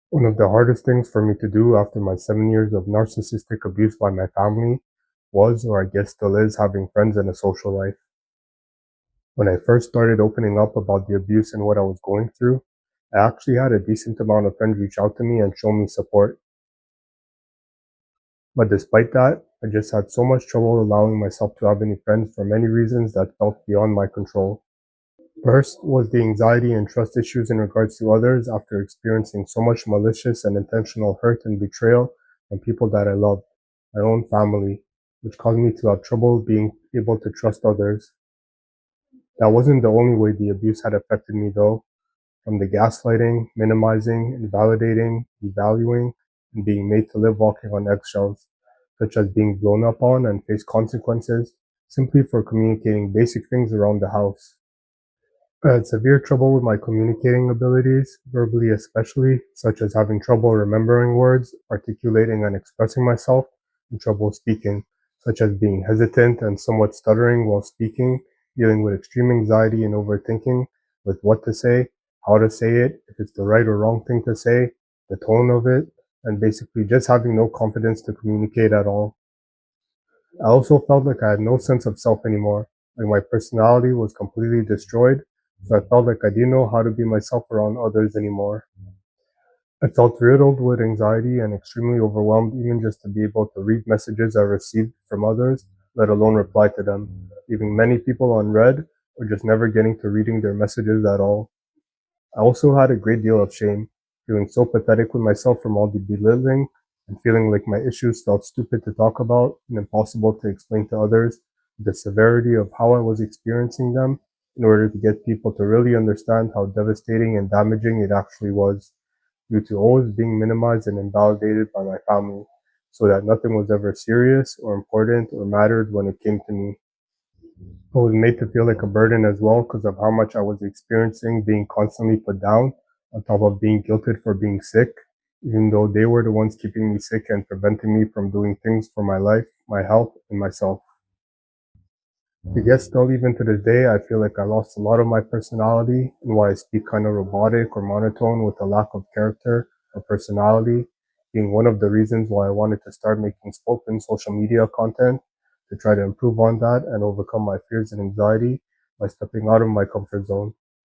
One of the hardest things for me to do after my 7 years of narcissistic abuse by my family was, or I guess still is, having friends and a social life. When I first started opening up about the abuse and what I was going through, I actually had a decent amount of friends reach out to me and show me support. But despite that, I just had so much trouble allowing myself to have any friends for many reasons that felt beyond my control. First was the anxiety and trust issues in regards to others after experiencing so much malicious and intentional hurt and betrayal from people that I loved, my own family, which caused me to have trouble being able to trust others. That wasn't the only way the abuse had affected me though, from the gaslighting, minimizing, invalidating, devaluing, and being made to live walking on eggshells, such as being blown up on and face consequences simply for communicating basic things around the house. I had severe trouble with my communicating abilities, verbally especially, such as having trouble remembering words, articulating and expressing myself, and trouble speaking, such as being hesitant and somewhat stuttering while speaking, dealing with extreme anxiety and overthinking with what to say, how to say it, if it's the right or wrong thing to say, the tone of it, and basically just having no confidence to communicate at all. I also felt like I had no sense of self anymore, like my personality was completely destroyed, so I felt like I didn't know how to be myself around others anymore. I felt riddled with anxiety and extremely overwhelmed even just to be able to read messages I received from others, let alone reply to them, leaving many people unread or just never getting to reading their messages at all. I also had a great deal of shame, feeling so pathetic with myself from all the belittling and feeling like my issues felt stupid to talk about and impossible to explain to others the severity of how I was experiencing them in order to get people to really understand how devastating and damaging it actually was, due to always being minimized and invalidated by my family, so that nothing was ever serious or important or mattered when it came to me. I was made to feel like a burden as well because of how much I was experiencing being constantly put down, on top of being guilted for being sick, even though they were the ones keeping me sick and preventing me from doing things for my life, my health, and myself. I guess still even to this day, I feel like I lost a lot of my personality and why I speak kind of robotic or monotone with a lack of character or personality, being one of the reasons why I wanted to start making spoken social media content to try to improve on that and overcome my fears and anxiety by stepping out of my comfort zone.